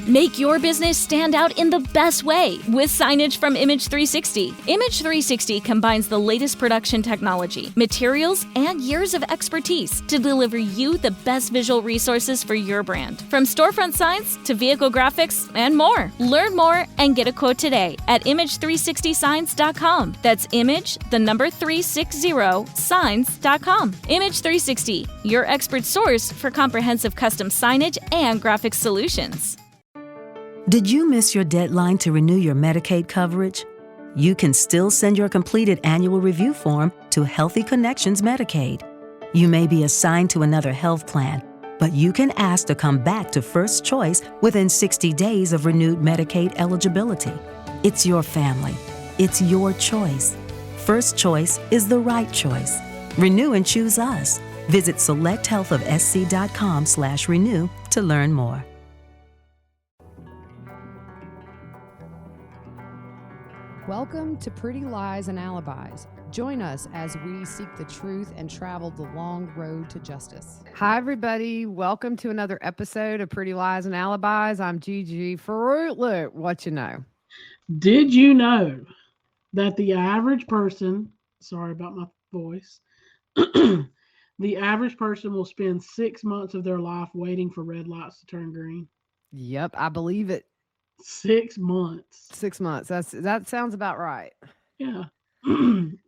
Make your business stand out in the best way with signage from Image 360. Image 360 combines the latest production technology, materials, and years of expertise to deliver you the best visual resources for your brand. From storefront signs to vehicle graphics and more. Learn more and get a quote today at image360signs.com. That's image, the number 360, signs.com. Image 360, your expert source for comprehensive custom signage and graphics solutions. Did you miss your deadline to renew your Medicaid coverage? You can still send your completed annual review form to Healthy Connections Medicaid. You may be assigned to another health plan, but you can ask to come back to First Choice within 60 days of renewed Medicaid eligibility. It's your family. It's your choice. First Choice is the right choice. Renew and choose us. Visit selecthealthofsc.com/renew to learn more. Welcome to Pretty Lies and Alibis. Join us as we seek the truth and travel the long road to justice. Hi, everybody. Welcome to another episode of Pretty Lies and Alibis. I'm Gigi Fruit Loop. What you know? Did you know that the average person, sorry about my voice, the average person will spend 6 months of their life waiting for red lights to turn green? Yep, I believe it. 6 months. 6 months. That sounds about right. Yeah.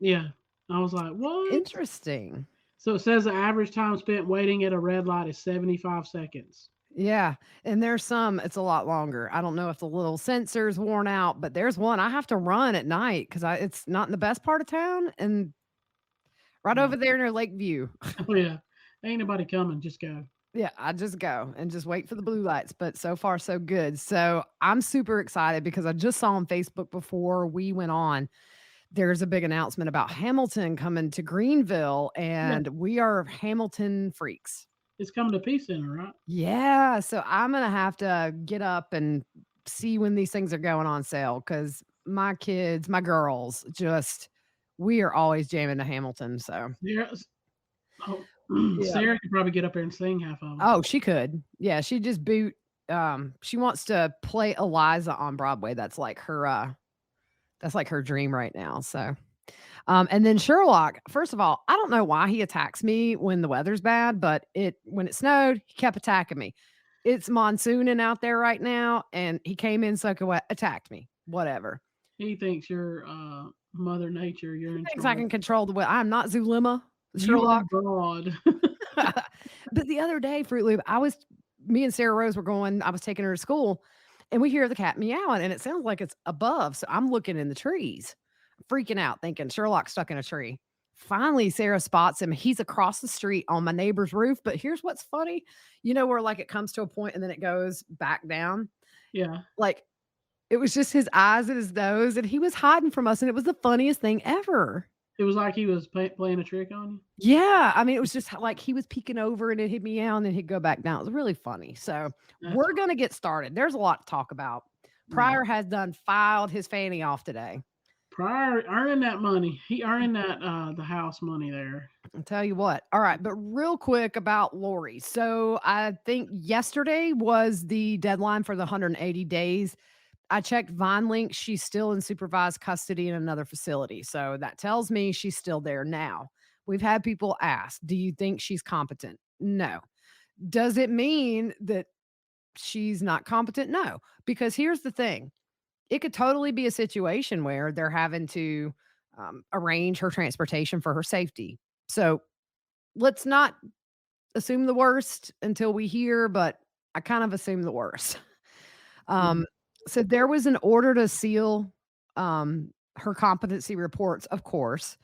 Yeah. I was like, what? Interesting. So it says the average time spent waiting at a red light is 75 seconds. Yeah. And there's some, it's a lot longer. I don't know if the little sensor's worn out, but there's one I have to run at night because it's not in the best part of town and right over there near Lakeview. Oh, yeah. Ain't nobody coming. Just go. Yeah, I just go and just wait for the blue lights, but so far so good. So I'm super excited because I just saw on Facebook before we went on, there's a big announcement about Hamilton coming to Greenville, and we are Hamilton freaks. It's coming to Peace Center, right? Yeah, so I'm going to have to get up and see when these things are going on sale because my kids, my girls, we are always jamming to Hamilton, so. Yes. Oh. Sarah could probably get up there and sing half of them. Oh, she could. Yeah, she just boot. She wants to play Eliza on Broadway. That's like her dream right now. So, and then Sherlock. First of all, I don't know why he attacks me when the weather's bad, but when it snowed, he kept attacking me. It's monsooning out there right now, and he came in soaking wet, attacked me. Whatever. He thinks you're Mother Nature. You're in thinks I can control the weather. I'm not Zulema. Sherlock. God. But the other day, Fruit Loop, me and Sarah Rose were going, I was taking her to school, and we hear the cat meowing, and it sounds like it's above. So I'm looking in the trees, freaking out, thinking Sherlock's stuck in a tree. Finally, Sarah spots him. He's across the street on my neighbor's roof. But here's what's funny. You know where like it comes to a point and then it goes back down? Yeah. Like it was just his eyes and his nose, and he was hiding from us, and it was the funniest thing ever. It was like he was playing a trick on you? Yeah. I mean, it was just like he was peeking over and it hit me out and then he'd go back down. It was really funny. So we're going to get started. There's a lot to talk about. Pryor has filed his fanny off today. Pryor earning that money. He earning that the house money there. I'll tell you what. All right. But real quick about Lori. So I think yesterday was the deadline for the 180 days. I checked VineLink. She's still in supervised custody in another facility. So that tells me she's still there now. We've had people ask, do you think she's competent? No. Does it mean that she's not competent? No. Because here's the thing. It could totally be a situation where they're having to arrange her transportation for her safety. So let's not assume the worst until we hear, but I kind of assume the worst. So there was an order to seal her competency reports, of course.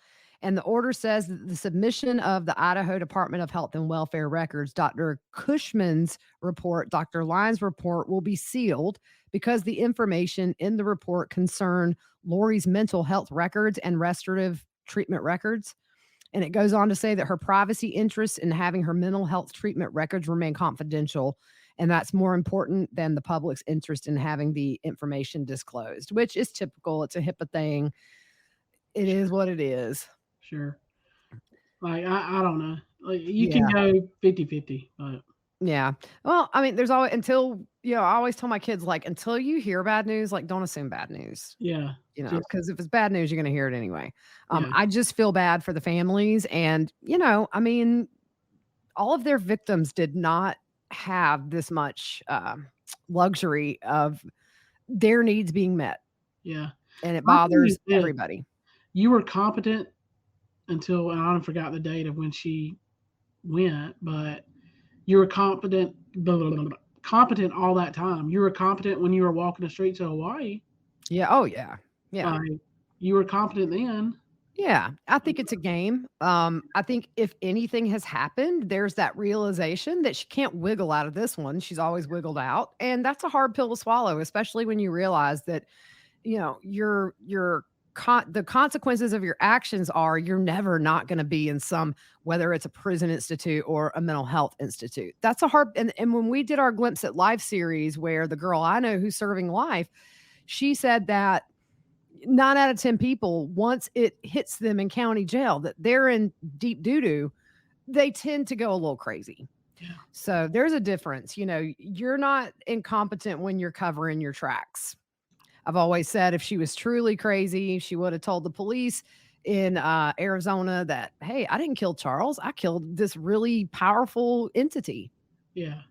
And the order says that the submission of the Idaho Department of Health and Welfare records, Dr. Cushman's report, Dr. Lyons' report will be sealed because the information in the report concern Lori's mental health records and restorative treatment records. And it goes on to say that her privacy interests in having her mental health treatment records remain confidential. And that's more important than the public's interest in having the information disclosed, which is typical. It's a HIPAA thing. It is what it is. Sure. Like, I don't know. Like, you can go 50-50. But. Yeah. Well, I mean, there's always, until, I always tell my kids, like, until you hear bad news, like, don't assume bad news, Yeah. Just because if it's bad news, you're going to hear it anyway. yeah. I just feel bad for the families. And, I mean, all of their victims did not have this much luxury of their needs being met. Yeah. And it My thing is bothers this, everybody. you were competent until, and I don't forgot the date of when she went, but you were competent, competent all that time. You were competent when you were walking the streets of Hawaii. Yeah. Oh, yeah. Yeah. Like, you were competent then. Yeah, I think it's a game. I think if anything has happened, there's that realization that she can't wiggle out of this one. She's always wiggled out, and that's a hard pill to swallow, especially when you realize that the consequences of your actions are you're never not going to be in some, whether it's a prison institute or a mental health institute. That's a hard. And when we did our Glimpse at Life series, where the girl I know who's serving life, she said that 9 out of 10 people, once it hits them in county jail, that they're in deep doo-doo, they tend to go a little crazy. Yeah. So there's a difference. You're not incompetent when you're covering your tracks. I've always said if she was truly crazy, she would have told the police in Arizona that, hey, I didn't kill Charles. I killed this really powerful entity. Yeah.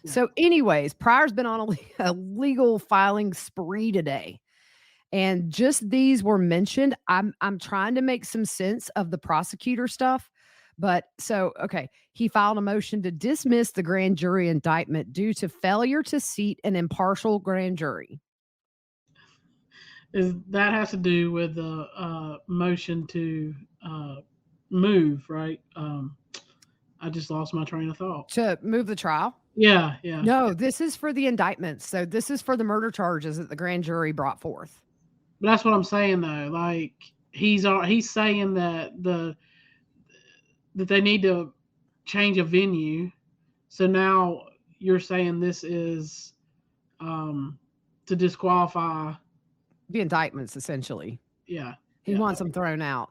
So anyways, Pryor's been on a legal filing spree today. And just these were mentioned. I'm trying to make some sense of the prosecutor stuff. But okay, he filed a motion to dismiss the grand jury indictment due to failure to seat an impartial grand jury. That has to do with the motion to move, right? I just lost my train of thought. To move the trial? Yeah. No, this is for the indictment. So this is for the murder charges that the grand jury brought forth. But that's what I'm saying, though. Like, he's saying that that they need to change a venue. So now you're saying this is to disqualify the indictments, essentially. Yeah. He wants them thrown out.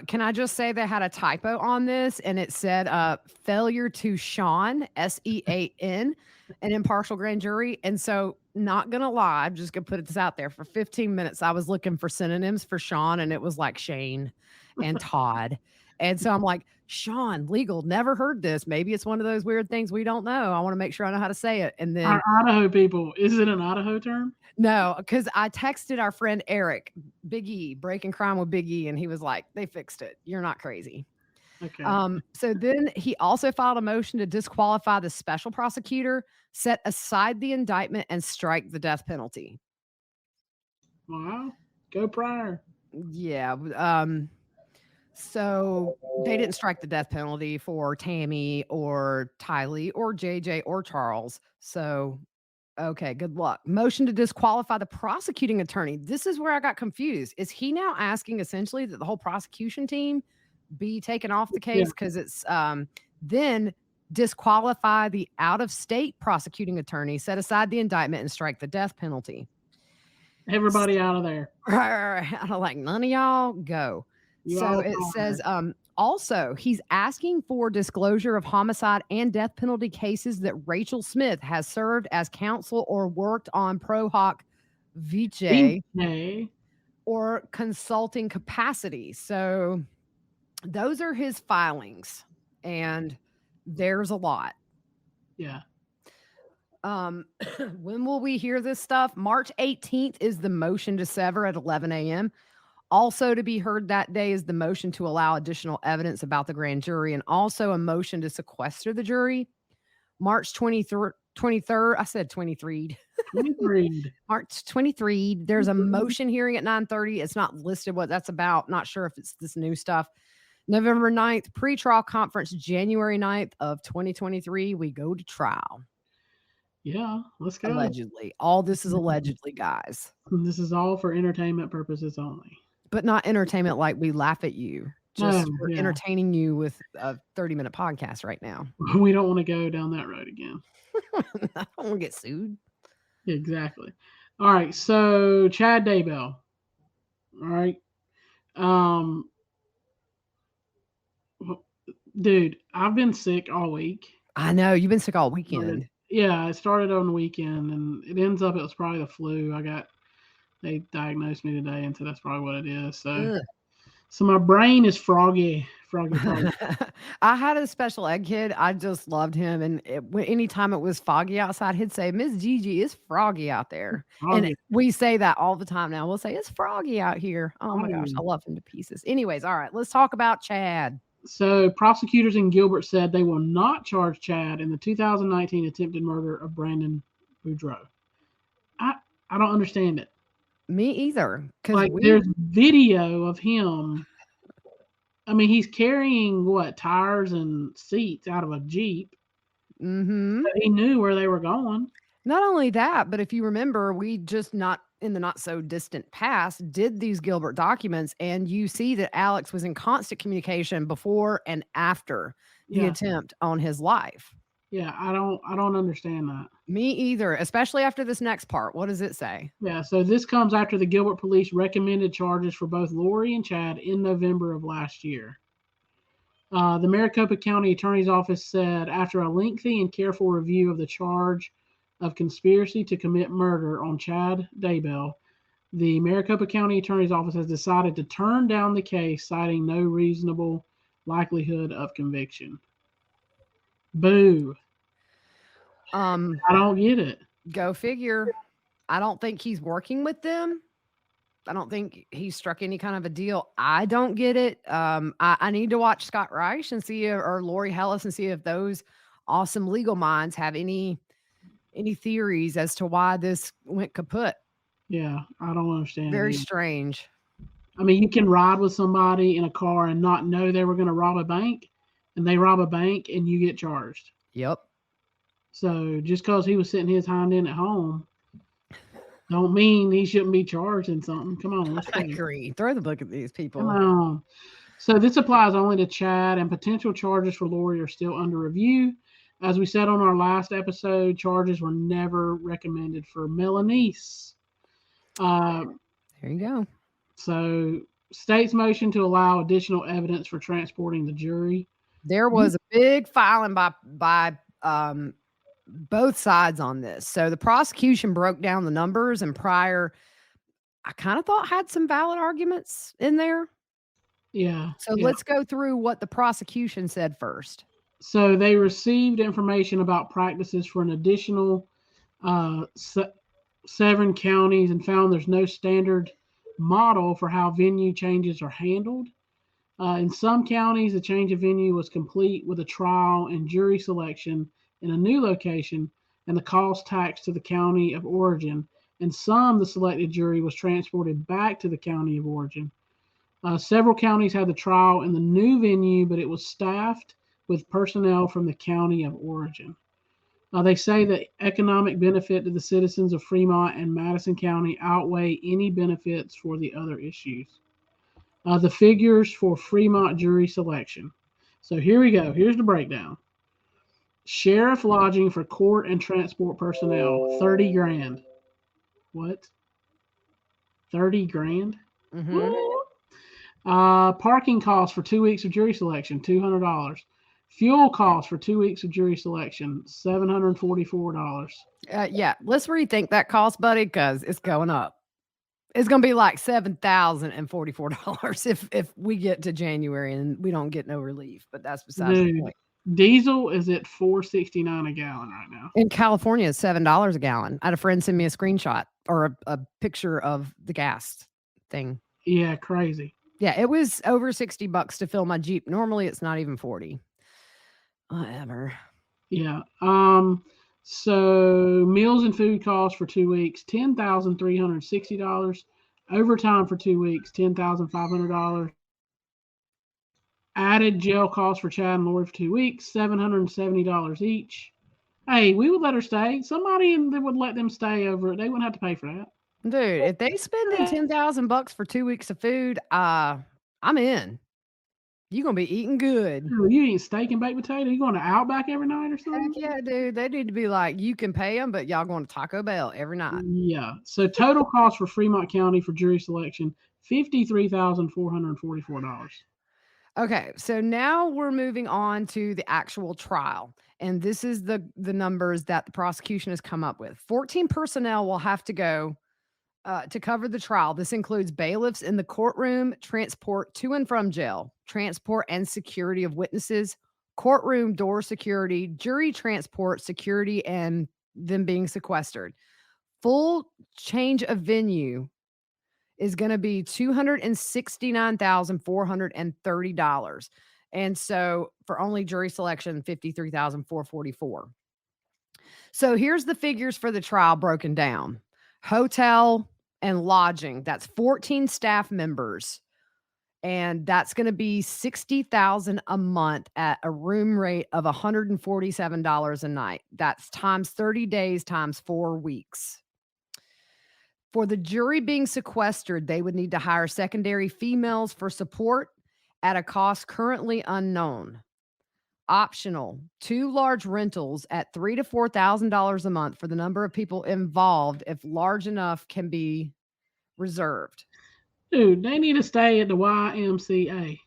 Can I just say they had a typo on this, and it said failure to Sean, SEAN, an impartial grand jury. And so, not gonna lie, I'm just gonna put this out there. For 15 minutes, I was looking for synonyms for Sean, and it was like Shane and Todd. And so I'm like, Sean, legal, never heard this. Maybe it's one of those weird things we don't know. I want to make sure I know how to say it. And then our Idaho people, is it an Idaho term? No, because I texted our friend Eric, Big E, Breaking Crime with Big E, and he was like, they fixed it. You're not crazy. Okay. So then he also filed a motion to disqualify the special prosecutor, set aside the indictment, and strike the death penalty. Wow. Go Pryor. Yeah. So they didn't strike the death penalty for Tammy or Tylee or JJ or Charles. So, okay, good luck. Motion to disqualify the prosecuting attorney. This is where I got confused. Is he now asking essentially that the whole prosecution team be taken off the case? Because it's then disqualify the out-of-state prosecuting attorney, set aside the indictment, and strike the death penalty. Everybody out of there. I'm like, none of y'all go. So it says, also, he's asking for disclosure of homicide and death penalty cases that Rachel Smith has served as counsel or worked on pro hoc vice or consulting capacity. So those are his filings, and there's a lot. Yeah. When will we hear this stuff? March 18th is the motion to sever at 11 a.m. Also to be heard that day is the motion to allow additional evidence about the grand jury, and also a motion to sequester the jury. March 23rd, I said 23. 23. March 23. There's a motion hearing at 9:30. It's not listed what that's about. Not sure if it's this new stuff. November 9th, pretrial conference, January 9th of 2023. We go to trial. Yeah, let's go. Allegedly. All this is allegedly, guys. This is all for entertainment purposes only. But not entertainment like we laugh at you. Just we're entertaining you with a 30-minute podcast right now. We don't want to go down that road again. I don't want to get sued. Exactly. All right. So Chad Daybell. All right. Dude, I've been sick all week. I know. You've been sick all weekend. Yeah, it started on the weekend, and it ends up it was probably the flu. They diagnosed me today, and so that's probably what it is. So my brain is froggy, froggy. I had a special ed kid. I just loved him, and anytime it was foggy outside, he'd say, "Miss Gigi, it's froggy out there." And Froggy. we say that all the time now. We'll say, "It's froggy out here." Oh my gosh, I froggy. love him to pieces. Anyways, all right, let's talk about Chad. So prosecutors in Gilbert said they will not charge Chad in the 2019 attempted murder of Brandon Boudreaux. I I don't understand it. Me either, because Like we there's video of him. I mean, he's carrying what tires and seats out of a Jeep. mhm. He knew where they were going. Not only that, but if you remember, we just not in the not so distant past did these Gilbert documents, and you see that Alex was in constant communication before and after the Yeah, attempt on his life. yeah. I don't understand that. Me either, especially after this next part. What does it say? Yeah. So this comes after the Gilbert police recommended charges for both Lori and Chad in November of last year. The Maricopa County Attorney's Office said after a lengthy and careful review of the charge of conspiracy to commit murder on Chad Daybell, the Maricopa County Attorney's Office has decided to turn down the case, citing no reasonable likelihood of conviction. Boo. Um, I don't get it. Go figure. I don't think he's working with them. I don't think he struck any kind of a deal. I don't get it. I need to watch Scott Reich and see or Lori Hellis and see if those awesome legal minds have any theories as to why this went kaput. Yeah, I don't understand it Very either. strange. I mean, you can ride with somebody in a car and not know they were going to rob a bank, and they rob a bank and you get charged. Yep. So just because he was sitting his hind end at home, don't mean he shouldn't be charged in something. Come on, let's I go. agree. Throw the book at these Come people. on. So this applies only to Chad, and potential charges for Lori are still under review. As we said on our last episode, charges were never recommended for Melanice. Uh, There you go. so state's motion to allow additional evidence for transporting the jury. There was a big filing by both sides on this. So the prosecution broke down the numbers, and Pryor, I kind of thought had some valid arguments in there. Yeah. So yeah. let's go through what the prosecution said first. So they received information about practices for an additional 7 counties and found there's no standard model for how venue changes are handled. In some counties, the change of venue was complete with a trial and jury selection in a new location and the cost taxed to the county of origin. In some, the selected jury was transported back to the county of origin. Several counties had the trial in the new venue, but it was staffed with personnel from the county of origin. They say the economic benefit to the citizens of Fremont and Madison County outweigh any benefits for the other issues. The figures for Fremont jury selection. So here we go. Here's the breakdown. Sheriff lodging for court and transport personnel, 30 grand. What? 30 grand? Mhm. Parking costs for 2 weeks of jury selection, $200. Fuel costs for 2 weeks of jury selection, $744. Yeah, let's rethink that cost, buddy, because it's going up. It's going to be like $7,044 if we get to January and we don't get no relief. But that's besides the Dude, point. diesel is at $4.69 a gallon right now. In California, it's $7 a gallon. I had a friend send me a screenshot or a picture of the gas thing. Yeah, crazy. Yeah, it was over $60 to fill my Jeep. Normally, it's not even 40. Whatever. Yeah. So meals and food costs for 2 weeks, $10,360. Overtime for 2 weeks, $10,500. Added jail costs for Chad and Lori for 2 weeks, $770 each. Hey, we would let her stay. Somebody that would let them stay over. They wouldn't have to pay for that. Dude, if they spending $10,000 for 2 weeks of food, I'm in. You're gonna be eating good. Ooh, you eating steak and baked potato? You going to Outback every night or Heck something? yeah, dude. They need to be like, you can pay them, but y'all going to Taco Bell every night. Yeah. So total cost for Fremont County for jury selection, $53,444. Okay, so now we're moving on to the actual trial. And this is the numbers that the prosecution has come up with. 14 personnel will have to go to cover the trial. This includes bailiffs in the courtroom, transport to and from jail, transport and security of witnesses, courtroom door security, jury transport, security, and them being sequestered. Full change of venue is going to be $269,430. And so for only jury selection, $53,444. So here's the figures for the trial broken down. Hotel and lodging, that's 14 staff members. And that's going to be $60,000 a month at a room rate of $147 a night. That's times 30 days times 4 weeks. For the jury being sequestered, they would need to hire secondary females for support at a cost currently unknown. Optional, 2 large rentals at $3,000 to $4,000 a month for the number of people involved, if large enough can be reserved. Dude, they need to stay at the YMCA.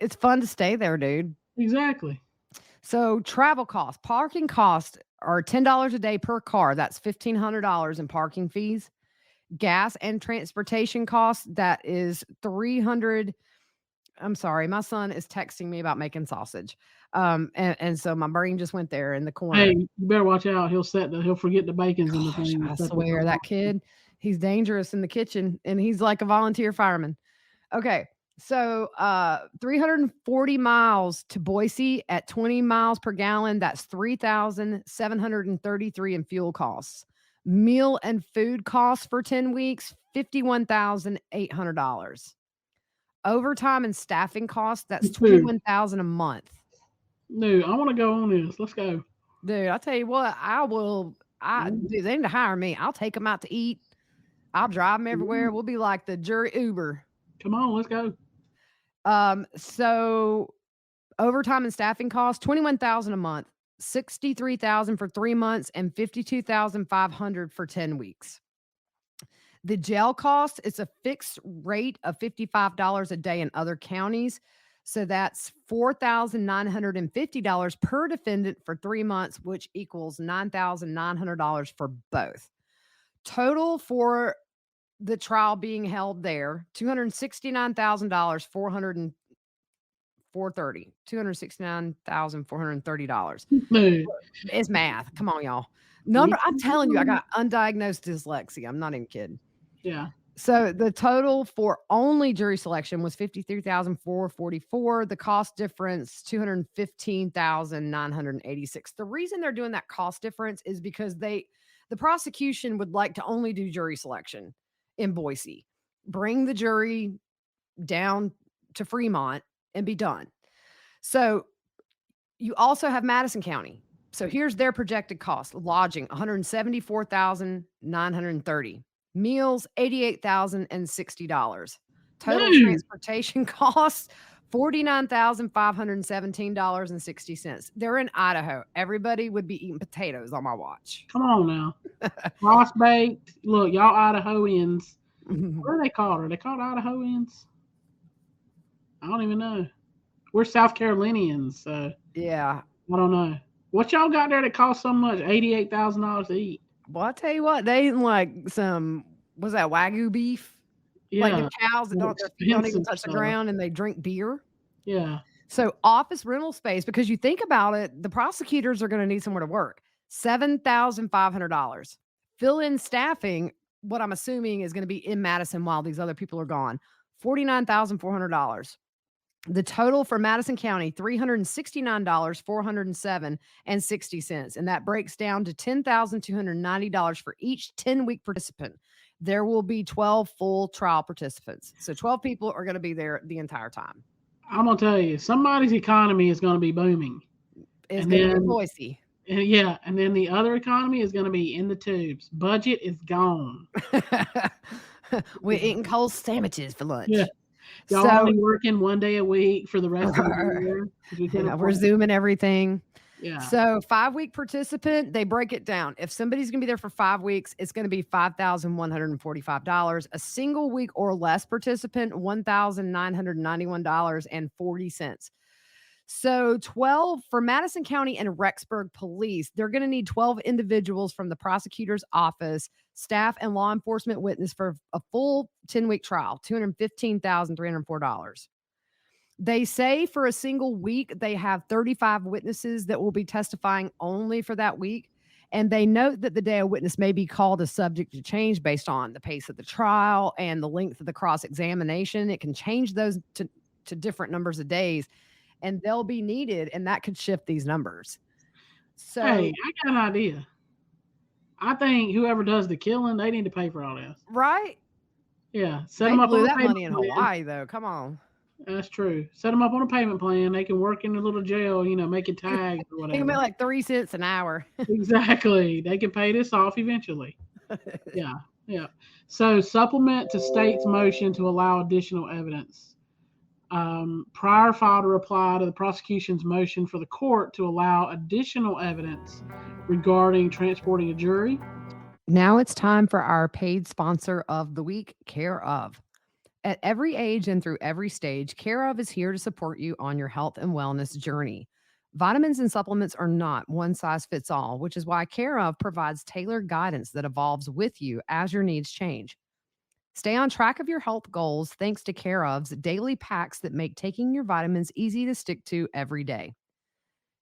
It's fun to stay there, dude. Exactly. So travel costs, parking costs are $10 a day per car. That's $1,500 in parking fees. Gas and transportation costs, that is $300. I'm sorry, my son is texting me about making sausage. And so my brain just went there in the corner. Hey, you better watch out. He'll forget the bacon's in the thing. I swear, that kid, he's dangerous in the kitchen, and he's like a volunteer fireman. Okay, so 340 miles to Boise at 20 miles per gallon. That's $3,733 in fuel costs. Meal and food costs for 10 weeks, $51,800. Overtime and staffing costs, that's $21,000 a month. Dude, I want to go on this. Let's go. Dude, I'll tell you what, dude, they need to hire me. I'll take them out to eat. I'll drive them everywhere. We'll be like the jury Uber. Come on, let's go. So overtime and staffing costs, $21,000 a month, $63,000 for 3 months, and $52,500 for 10 weeks. The jail cost, it's a fixed rate of $55 a day in other counties. So that's $4,950 per defendant for 3 months, which equals $9,900 for both. Total for the trial being held there, $269,430. $269,430. It's math. Come on, y'all. I'm telling you, I got undiagnosed dyslexia. I'm not even kidding. Yeah. So the total for only jury selection was $53,444. The cost difference, $215,986. The reason they're doing that cost difference is because the prosecution would like to only do jury selection in Boise. Bring the jury down to Fremont and be done. So you also have Madison County. So here's their projected cost. Lodging, $174,930. Meals, $88,060. Total transportation costs, $49,517.60. They're in Idaho. Everybody would be eating potatoes on my watch. Come on now. Cross baked. Look, y'all Idahoans. What are they called? Are they called Idahoans? I don't even know. We're South Carolinians, so yeah. I don't know. What y'all got there that costs so much? $88,000 to eat. Well, I tell you what, they eating like some, was that Wagyu beef? Yeah. Like the cows that don't even touch the ground and they drink beer. Yeah. So office rental space, because you think about it, the prosecutors are going to need somewhere to work. $7,500. Fill-in staffing, what I'm assuming is going to be in Madison while these other people are gone. $49,400. The total for Madison County, $369,407.60. And that breaks down to $10,290 for each 10-week participant. There will be 12 full trial participants. So 12 people are going to be there the entire time. I'm going to tell you, somebody's economy is going to be booming. It's going to be Boise. Yeah. And then the other economy is going to be in the tubes. Budget is gone. We're eating cold sandwiches for lunch. Yeah. Y'all only working 1 day a week for the rest of the year. We're Zooming everything. Yeah. So 5-week participant, they break it down. If somebody's going to be there for 5 weeks, it's going to be $5,145. A single week or less participant, $1,991.40. So 12 for Madison County and Rexburg Police, they're going to need 12 individuals from the prosecutor's office, staff, and law enforcement witness for a full 10-week trial, $215,304. They say for a single week, they have 35 witnesses that will be testifying only for that week. And they note that the day a witness may be called is subject to change based on the pace of the trial and the length of the cross-examination. It can change those to different numbers of days, and they'll be needed, and that could shift these numbers. So, Hey, I got an idea. I think whoever does the killing, they need to pay for all this. right? Yeah, set They them up blew on a that payment money in plan. Hawaii, though. Come on. That's true. Set them up on a payment plan. They can work in a little jail, making tags or It can be whatever. like 3 cents an hour. Exactly. They can pay this off eventually. Yeah, yeah. So supplement to state's motion to allow additional evidence. Prior filed a reply to the prosecution's motion for the court to allow additional evidence regarding transporting a jury. Now it's time for our paid sponsor of the week, Care of. At every age and through every stage, Care of is here to support you on your health and wellness journey. Vitamins and supplements are not one size fits all, which is why Care of provides tailored guidance that evolves with you as your needs change. Stay on track of your health goals thanks to Care of's daily packs that make taking your vitamins easy to stick to every day.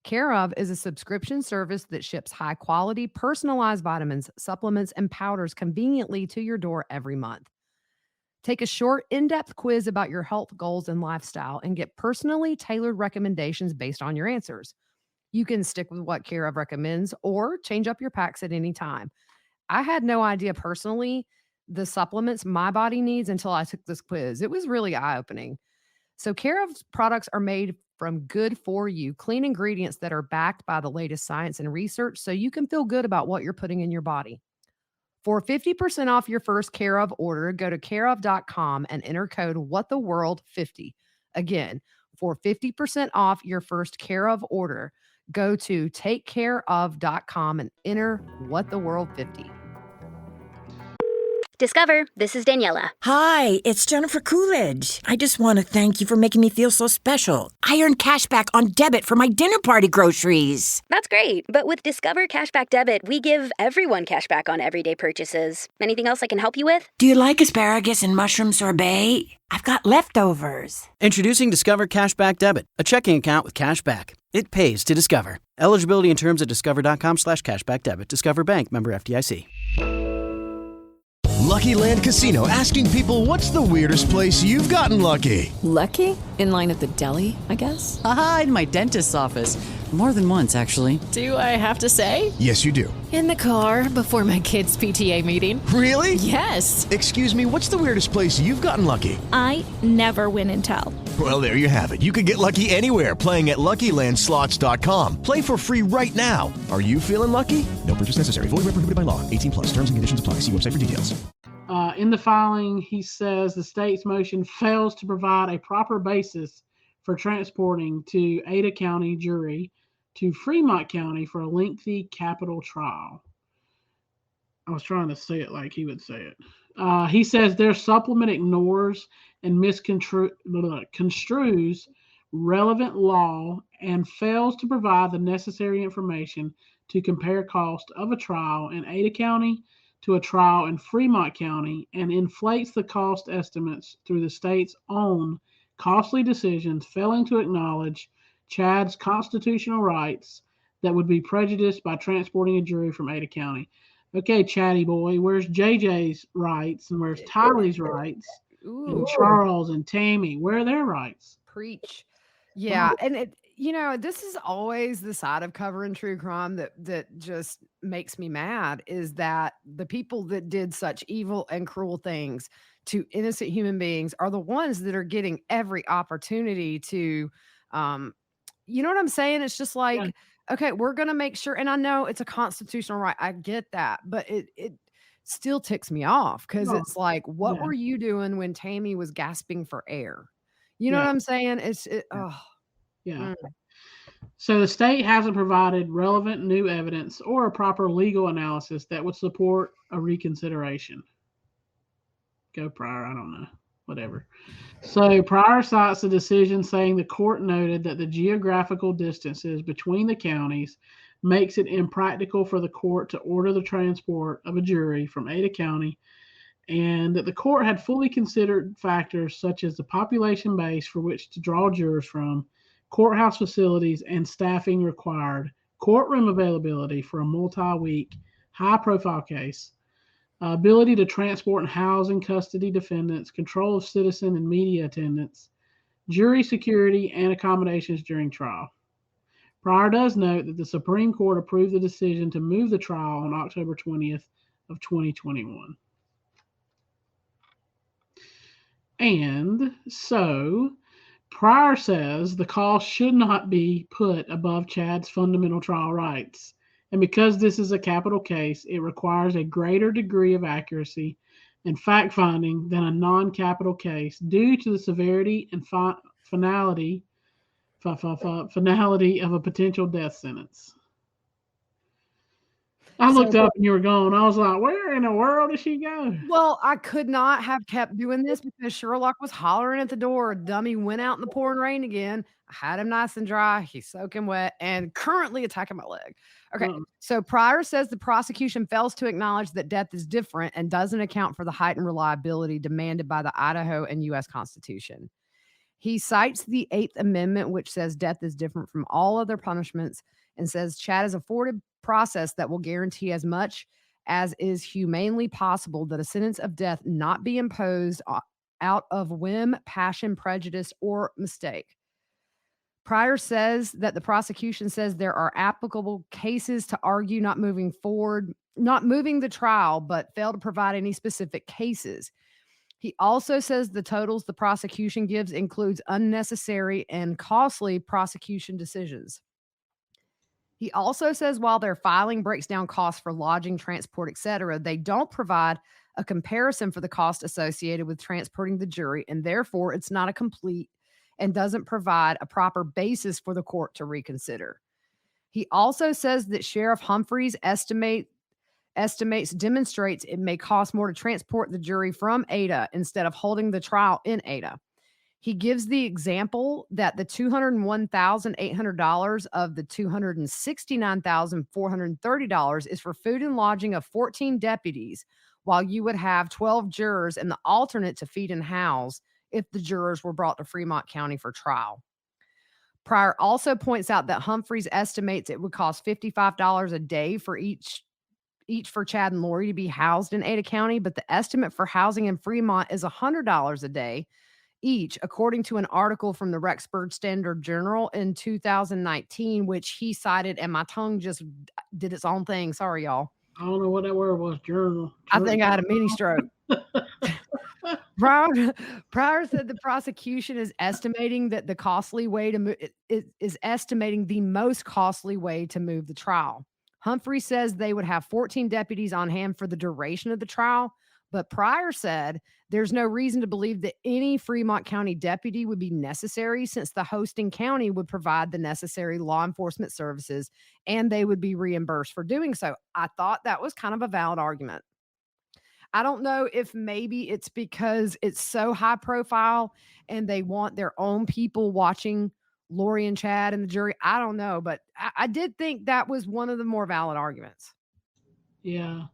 Care of is a subscription service that ships high quality, personalized vitamins, supplements, and powders conveniently to your door every month. Take a short, in depth quiz about your health goals and lifestyle and get personally tailored recommendations based on your answers. You can stick with what Care of recommends or change up your packs at any time. I had no idea personally the supplements my body needs until I took this quiz. It was really eye opening. So, Care of's products are made from good for you, clean ingredients that are backed by the latest science and research so you can feel good about what you're putting in your body. For 50% off your first Care of order, go to careof.com and enter code WhatTheWorld50. Again, for 50% off your first Care of order, go to takecareof.com and enter WhatTheWorld50. Discover, this is Daniela. Hi, it's Jennifer Coolidge. I just want to thank you for making me feel so special. I earned cash back on debit for my dinner party groceries. That's great, but with Discover Cashback Debit, we give everyone cash back on everyday purchases. Anything else I can help you with? Do you like asparagus and mushroom sorbet? I've got leftovers. Introducing Discover Cashback Debit, a checking account with cash back. It pays to Discover. Eligibility and terms at discover.com/cashback debit. Discover Bank, member FDIC. Lucky Land Casino, asking people, what's the weirdest place you've gotten lucky? Lucky? In line at the deli, I guess? Aha, in my dentist's office. More than once, actually. Do I have to say? Yes, you do. In the car before my kids' PTA meeting. Really? Yes. Excuse me, what's the weirdest place you've gotten lucky? I never win and tell. Well, there you have it. You can get lucky anywhere, playing at LuckyLandSlots.com. Play for free right now. Are you feeling lucky? No purchase necessary. Void where prohibited by law. 18+. Terms and conditions apply. See website for details. In the filing, he says the state's motion fails to provide a proper basis for transporting to Ada County jury to Fremont County for a lengthy capital trial. I was trying to say it like he would say it. He says their supplement ignores and misconstrues relevant law and fails to provide the necessary information to compare cost of a trial in Ada County to a trial in Fremont County and inflates the cost estimates through the state's own costly decisions, failing to acknowledge Chad's constitutional rights that would be prejudiced by transporting a jury from Ada County. Okay, Chatty boy, where's JJ's rights and where's Tylee's rights? And Charles and Tammy, where are their rights? Preach. Yeah, and this is always the side of covering true crime that just makes me mad, is that the people that did such evil and cruel things to innocent human beings are the ones that are getting every opportunity to, you know what I'm saying? It's just like, yeah. Okay, we're going to make sure, and I know it's a constitutional right. I get that, but it still ticks me off because it's like, what were you doing when Tammy was gasping for air? You know what I'm saying? Yeah. So the state hasn't provided relevant new evidence or a proper legal analysis that would support a reconsideration. Go Pryor, I don't know. whatever. So Pryor cites the decision saying the court noted that the geographical distances between the counties makes it impractical for the court to order the transport of a jury from Ada County, and that the court had fully considered factors such as the population base for which to draw jurors from, courthouse facilities and staffing required, courtroom availability for a multi-week, high-profile case, ability to transport and house in custody defendants, control of citizen and media attendance, jury security, and accommodations during trial. Pryor does note that the Supreme Court approved the decision to move the trial on October 20th of 2021. And so Pryor says the cost should not be put above Chad's fundamental trial rights. And because this is a capital case, it requires a greater degree of accuracy and fact-finding than a non-capital case due to the severity and finality of a potential death sentence. I looked up and you were gone. I was like, where in the world did she go? Well, I could not have kept doing this because Sherlock was hollering at the door. Dummy went out in the pouring rain again. I had him nice and dry. He's soaking wet and currently attacking my leg. Okay. So Pryor says the prosecution fails to acknowledge that death is different and doesn't account for the heightened reliability demanded by the Idaho and U.S. Constitution. He cites the 8th Amendment, which says death is different from all other punishments, and says Chad is afforded process that will guarantee as much as is humanely possible that a sentence of death not be imposed out of whim, passion, prejudice, or mistake. Pryor says that the prosecution says there are applicable cases to argue not moving the trial, but fail to provide any specific cases. He also says the totals the prosecution gives includes unnecessary and costly prosecution decisions. He also says while their filing breaks down costs for lodging, transport, etc., they don't provide a comparison for the cost associated with transporting the jury, and therefore it's not a complete and doesn't provide a proper basis for the court to reconsider. He also says that Sheriff Humphreys demonstrates it may cost more to transport the jury from Ada instead of holding the trial in Ada. He gives the example that the $201,800 of the $269,430 is for food and lodging of 14 deputies, while you would have 12 jurors and the alternate to feed and house if the jurors were brought to Fremont County for trial. Pryor also points out that Humphreys estimates it would cost $55 a day for each for Chad and Lori to be housed in Ada County, but the estimate for housing in Fremont is $100 a day each, according to an article from the Rexburg Standard Journal in 2019, which he cited, and my tongue just did its own thing. Sorry, y'all. I don't know what that word was, journal. I think I had a mini stroke. Pryor said the prosecution is estimating that the costly way to move is estimating the most costly way to move the trial. Humphrey says they would have 14 deputies on hand for the duration of the trial, but Pryor said there's no reason to believe that any Fremont County deputy would be necessary since the hosting county would provide the necessary law enforcement services and they would be reimbursed for doing so. I thought that was kind of a valid argument. I don't know if maybe it's because it's so high profile and they want their own people watching Lori and Chad and the jury. I don't know, but I did think that was one of the more valid arguments. Yeah.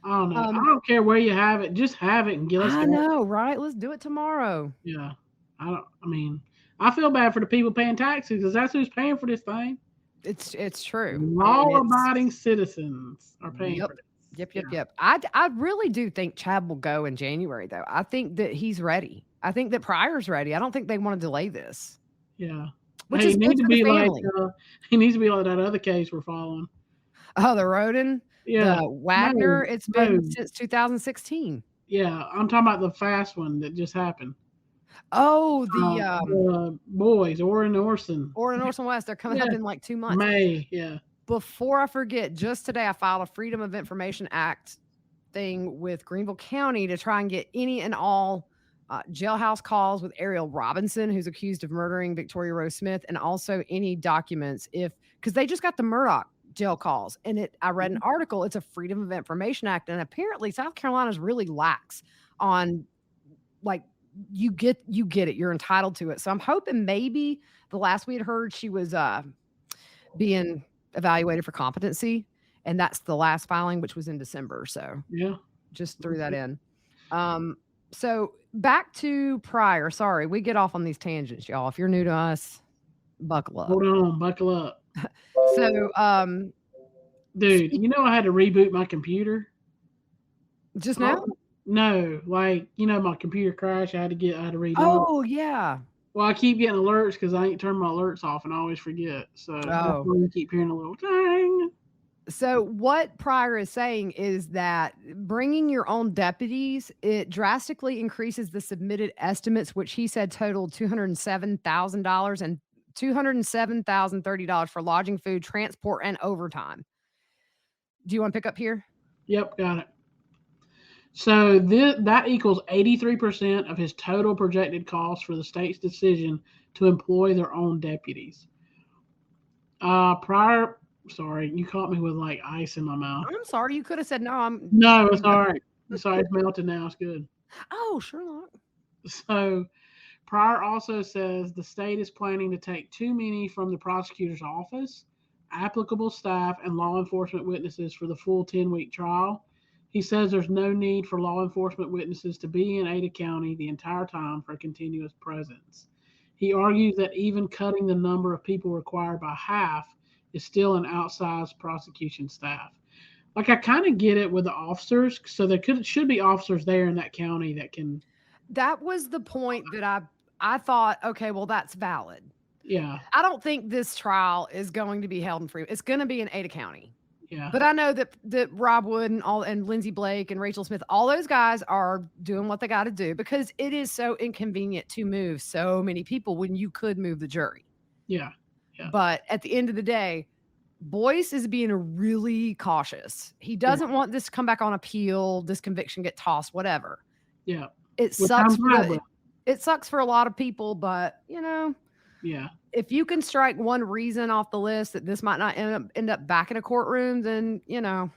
I don't know. I don't care where you have it. Just have it and get us. I know, right? Let's do it tomorrow. Yeah. I feel bad for the people paying taxes because that's who's paying for this thing. It's true. Law-abiding citizens are paying for this. Yep. I really do think Chad will go in January, though. I think that he's ready. I think that Pryor's ready. I don't think they want to delay this. Yeah. Which is good for the family. He needs to be like that other case we're following. Oh, the Roden? Yeah. The Wagner? It's been since 2016. Yeah. I'm talking about the fast one that just happened. Oh, the boys, Orrin Orson West. They're coming up in like 2 months. May, yeah. Before I forget, just today I filed a Freedom of Information Act thing with Greenville County to try and get any and all jailhouse calls with Ariel Robinson, who's accused of murdering Victoria Rose Smith, and also any documents because they just got the Murdoch jail calls. And I read an article, it's a Freedom of Information Act, and apparently South Carolina's really lax on like you get it. You're entitled to it. So I'm hoping maybe the last we had heard she was being evaluated for competency, and that's the last filing, which was in December. So Yeah. just threw that in. So back to Pryor. Sorry, we get off on these tangents, y'all. If you're new to us, buckle up. Hold on, buckle up. So, dude, you know I had to reboot my computer just now? No, like, my computer crashed. I had to redo it. Oh, yeah. Well, I keep getting alerts because I ain't turned my alerts off, and I always forget. So that's why you keep hearing a little ding. So what Pryor is saying is that bringing your own deputies, it drastically increases the submitted estimates, which he said totaled $207,000 and $207,030 for lodging, food, transport, and overtime. Do you want to pick up here? Yep, got it. So that equals 83% of his total projected costs for the state's decision to employ their own deputies. Pryor, sorry, you caught me with like ice in my mouth. I'm sorry, you could have said no. No, it's all right. Sorry, it's melted now. It's good. Oh, Sherlock. So Pryor also says the state is planning to take too many from the prosecutor's office, applicable staff, and law enforcement witnesses for the full 10-week trial. He says there's no need for law enforcement witnesses to be in Ada County the entire time for a continuous presence. He argues that even cutting the number of people required by half is still an outsized prosecution staff. Like, I kind of get it with the officers, so there should be officers there in that county that can. That was the point that I thought, okay, well, that's valid. Yeah. I don't think this trial is going to be held in Freeman. It's going to be in Ada County. Yeah. But I know that Rob Wood and Lindsey Blake and Rachel Smith, all those guys are doing what they got to do because it is so inconvenient to move so many people when you could move the jury. Yeah. Yeah. But at the end of the day, Boyce is being really cautious. He doesn't want this to come back on appeal, this conviction get tossed, whatever. Yeah. It sucks. It sucks for a lot of people, but yeah. If you can strike one reason off the list that this might not end up back in a courtroom, then Yeah.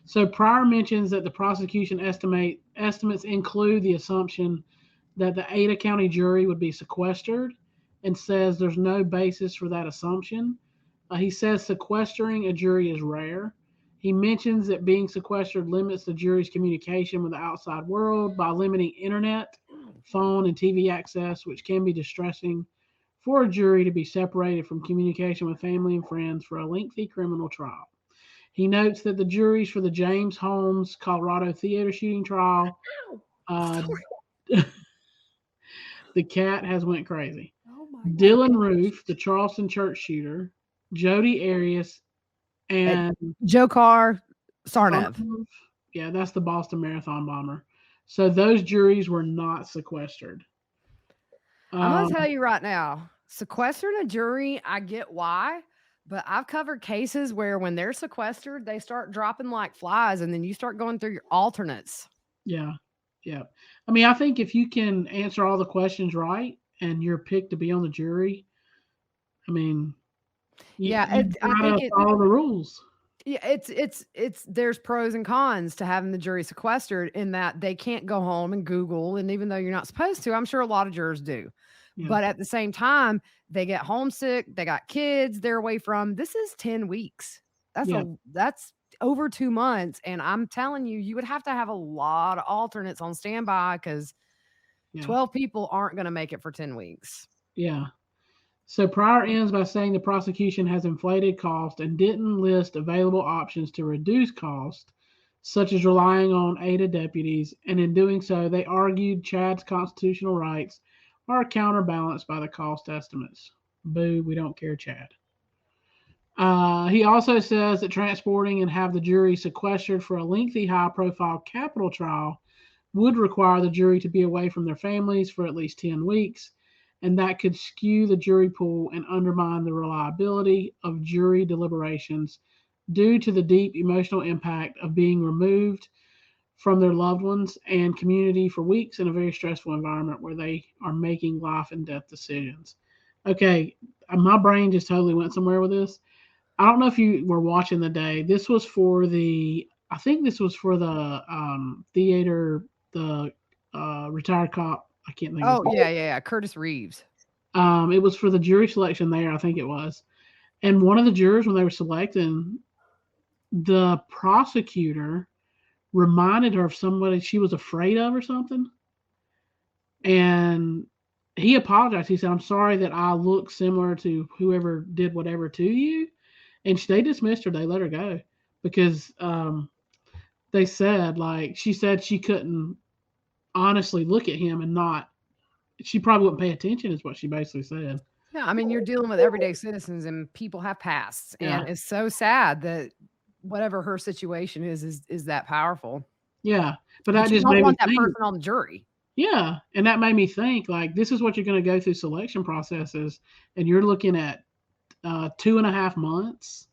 So Pryor mentions that the prosecution estimates include the assumption that the Ada County jury would be sequestered, and says there's no basis for that assumption. He says sequestering a jury is rare. He mentions that being sequestered limits the jury's communication with the outside world by limiting internet, phone, and TV access, which can be distressing for a jury to be separated from communication with family and friends for a lengthy criminal trial. He notes that the juries for the James Holmes, Colorado theater shooting trial, the cat has went crazy. Dylan Roof, the Charleston church shooter, Jody Arias, and Dzhokhar Tsarnaev. Yeah, that's the Boston Marathon bomber. So those juries were not sequestered. I'm going to tell you right now, sequestering a jury, I get why, but I've covered cases where when they're sequestered, they start dropping like flies, and then you start going through your alternates. Yeah, yeah. I mean, I think if you can answer all the questions right and you're picked to be on the jury, I mean, you gotta follow the rules. Yeah, it's there's pros and cons to having the jury sequestered in that they can't go home and Google, and even though you're not supposed to, I'm sure a lot of jurors do. Yeah. But at the same time, they get homesick, they got kids they're away from. This is 10 weeks. That's over 2 months, and I'm telling you, you would have to have a lot of alternates on standby because 12 people aren't going to make it for 10 weeks. Yeah. So Pryor ends by saying the prosecution has inflated cost and didn't list available options to reduce cost, such as relying on Ada deputies, and in doing so, they argued Chad's constitutional rights are counterbalanced by the cost estimates. Boo, we don't care, Chad. He also says that transporting and have the jury sequestered for a lengthy, high-profile capital trial would require the jury to be away from their families for at least 10 weeks, and that could skew the jury pool and undermine the reliability of jury deliberations due to the deep emotional impact of being removed from their loved ones and community for weeks in a very stressful environment where they are making life and death decisions. Okay, my brain just totally went somewhere with this. I don't know if you were watching the day. This was for the theater, the retired cop. I can't think of Oh, his name. yeah. Curtis Reeves. It was for the jury selection there, I think it was. And one of the jurors, when they were selecting, the prosecutor reminded her of somebody she was afraid of or something. And he apologized. He said, "I'm sorry that I look similar to whoever did whatever to you." And they dismissed her. They let her go because they said, like, she said she couldn't honestly look at him and not, she probably wouldn't pay attention, is what she basically said. Yeah, I mean, you're dealing with everyday citizens and people have pasts. Yeah. And it's so sad that whatever her situation is that powerful. Yeah. But But that you just don't made me want that think. person on the jury. Yeah. And that made me think, like, this is what you're going to go through selection processes. And you're looking at 2.5 months,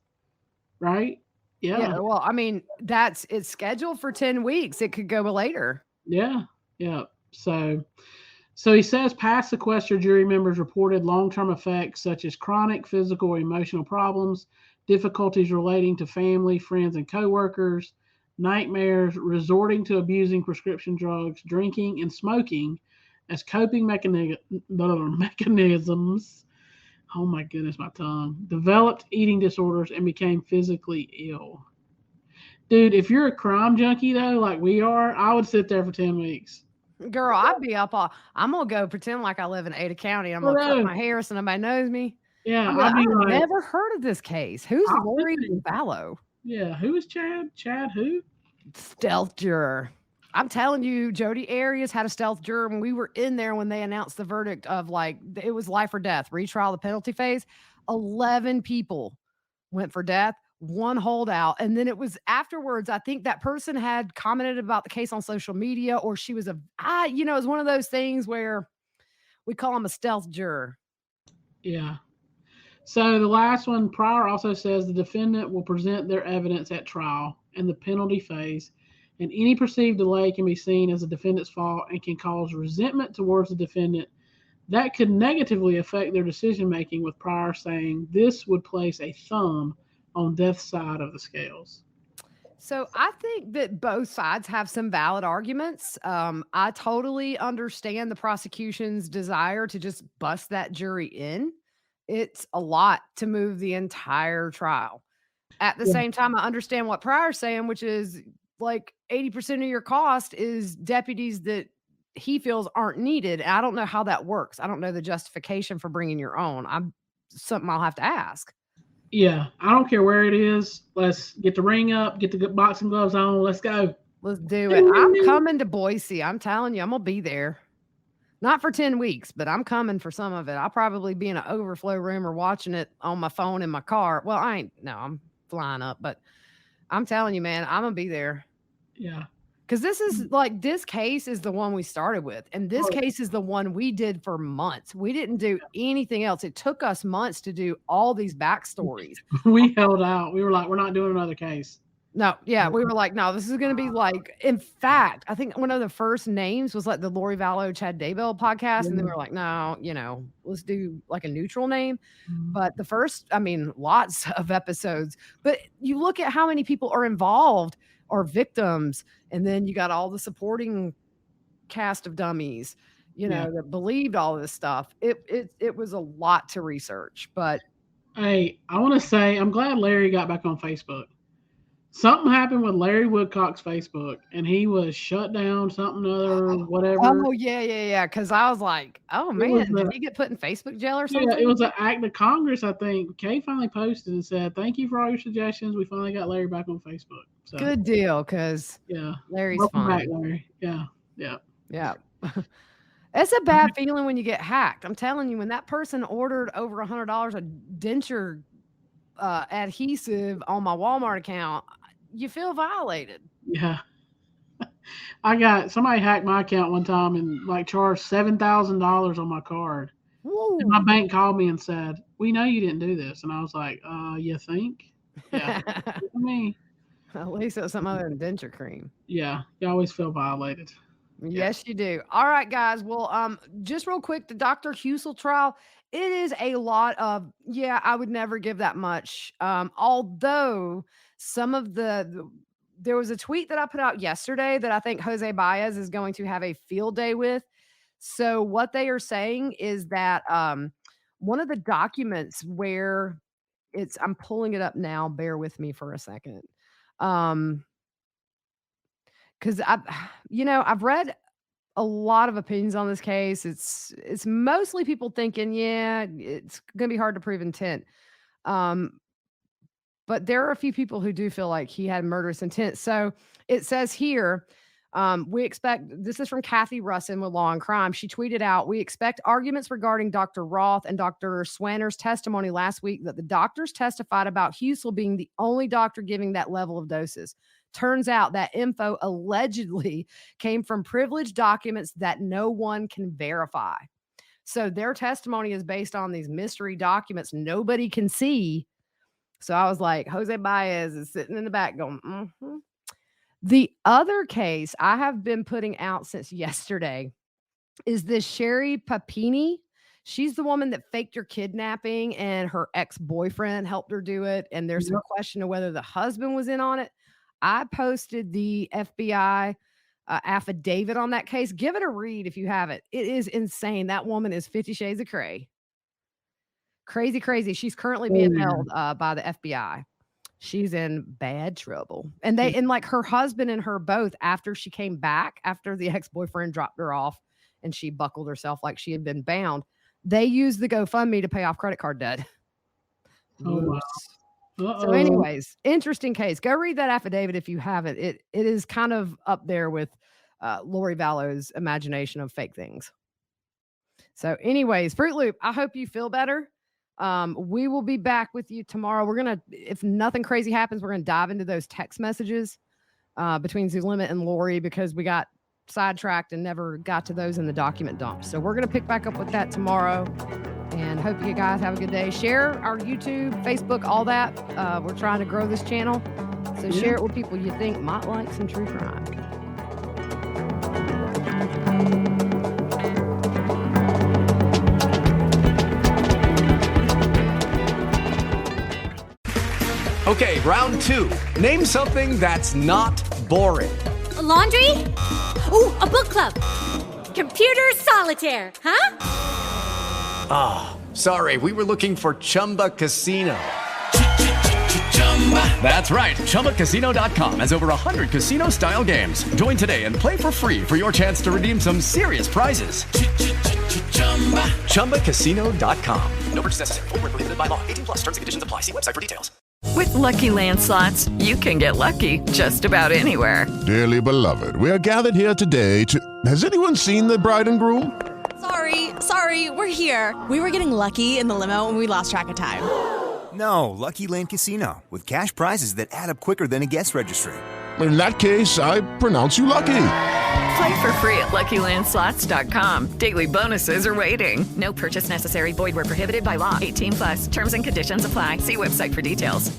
right? Yeah, Yeah. well, I mean, it's scheduled for 10 weeks. It could go later. Yeah. Yeah. So he says past sequester jury members reported long-term effects such as chronic physical or emotional problems, difficulties relating to family, friends, and coworkers, nightmares, resorting to abusing prescription drugs, drinking, and smoking as coping mechanisms. Oh my goodness, my tongue. Developed eating disorders and became physically ill. Dude, if you're a crime junkie though, like we are, I would sit there for 10 weeks. Girl, I'd be up all I'm gonna go pretend like I live in Ada County. I'm gonna cut my hair so nobody knows me. Yeah, I'll be I'd be like, I've like, never heard of this case. Who's I'll Lori sit there. Vallow? Yeah, who is Chad? Chad who? Stealth juror. I'm telling you, Jody Arias had a stealth juror when we were in there when they announced the verdict of like it was life or death, retrial, the penalty phase. 11 people went for death, one holdout. And then it was afterwards, I think that person had commented about the case on social media, or she was it was one of those things where we call them a stealth juror. Yeah. So the last one, Pryor also says the defendant will present their evidence at trial and the penalty phase, and any perceived delay can be seen as the defendant's fault and can cause resentment towards the defendant that could negatively affect their decision making, with Pryor saying this would place a thumb on death's side of the scales. So I think that both sides have some valid arguments. I totally understand the prosecution's desire to just bust that jury in. It's a lot to move the entire trial. At the Yeah. same time, I understand what Pryor's saying, which is like 80% of your cost is deputies that he feels aren't needed. I don't know how that works. I don't know the justification for bringing your own. I'm something I'll have to ask. Yeah, I don't care where it is. Let's get the ring up, get the boxing gloves on. Let's go. Let's do it. I'm coming to Boise. I'm telling you, I'm going to be there. Not for 10 weeks, but I'm coming for some of it. I'll probably be in an overflow room or watching it on my phone in my car. Well, I'm flying up, but I'm telling you, man, I'm going to be there. Yeah. Because this case is the one we started with. And this case is the one we did for months. We didn't do anything else. It took us months to do all these backstories. We held out. We were like, we're not doing another case. No, yeah, we were like, no, this is going to be like, in fact, I think one of the first names was like the Lori Vallow, Chad Daybell podcast. And then we were like, no, let's do like a neutral name. But the first, lots of episodes. But you look at how many people are involved or victims. And then you got all the supporting cast of dummies, that believed all this stuff. It was a lot to research. But hey, I want to say I'm glad Larry got back on Facebook. Something happened with Larry Woodcock's Facebook, and he was shut down, whatever. Oh, yeah. Because I was like, oh, man, did he get put in Facebook jail or something? Yeah, it was an act of Congress, I think. Kay finally posted and said, thank you for all your suggestions. We finally got Larry back on Facebook. So, good deal, because Larry's welcome fine. back, Larry. Yeah. It's a bad feeling when you get hacked. I'm telling you, when that person ordered over $100 a denture adhesive on my Walmart account, you feel violated. Yeah. Somebody hacked my account one time and like charged $7,000 on my card. Woo. And my bank called me and said, we know you didn't do this. And I was like, you think? Yeah. At least it was something other than denture cream. Yeah. You always feel violated. Yes, you do. All right, guys. Well, just real quick, the Dr. Husel trial, it is a lot of, I would never give that much. Although some of there was a tweet that I put out yesterday that I think Jose Baez is going to have a field day with. So what they are saying is that one of the documents where I'm pulling it up now. Bear with me for a second. Because I've read a lot of opinions on this case. It's mostly people thinking, yeah, it's going to be hard to prove intent. But there are a few people who do feel like he had murderous intent. So it says here, we expect, this is from Kathy Russin with Law and Crime. She tweeted out, we expect arguments regarding Dr. Roth and Dr. Swanner's testimony last week that the doctors testified about Husel being the only doctor giving that level of doses. Turns out that info allegedly came from privileged documents that no one can verify. So their testimony is based on these mystery documents nobody can see. So I was like, Jose Baez is sitting in the back going, mm-hmm. The other case I have been putting out since yesterday is this Sherry Papini. She's the woman that faked her kidnapping and her ex-boyfriend helped her do it. And there's some question of whether the husband was in on it. I posted the FBI affidavit on that case. Give it a read if you have it. It is insane. That woman is 50 Shades of Cray. Crazy, crazy. She's currently being held by the FBI. She's in bad trouble. And like her husband and her both, after she came back, after the ex-boyfriend dropped her off and she buckled herself like she had been bound, they used the GoFundMe to pay off credit card debt. Oh, wow. So anyways, interesting case. Go read that affidavit if you haven't. It is kind of up there with Lori Vallow's imagination of fake things. So anyways, Fruit Loop, I hope you feel better. We will be back with you tomorrow. If nothing crazy happens, we're going to dive into those text messages between Zulema and Lori because we got sidetracked and never got to those in the document dump. So we're going to pick back up with that tomorrow and hope you guys have a good day. Share our YouTube, Facebook, all that. We're trying to grow this channel. So share it with people you think might like some true crime. Okay, round two. Name something that's not boring. A laundry? Ooh, a book club. Computer solitaire, huh? Ah, sorry, we were looking for Chumba Casino. That's right, ChumbaCasino.com has over 100 casino-style games. Join today and play for free for your chance to redeem some serious prizes. ChumbaCasino.com. No purchase necessary. Void where prohibited by law. 18+ terms and conditions apply. See website for details. With Lucky Land Slots, you can get lucky just about anywhere. Dearly beloved, we are gathered here today to... Has anyone seen the bride and groom? Sorry, we're here. We were getting lucky in the limo and we lost track of time. No, Lucky Land Casino, with cash prizes that add up quicker than a guest registry. In that case, I pronounce you lucky. Play for free at LuckyLandSlots.com. Daily bonuses are waiting. No purchase necessary. Void where prohibited by law. 18+. Terms and conditions apply. See website for details.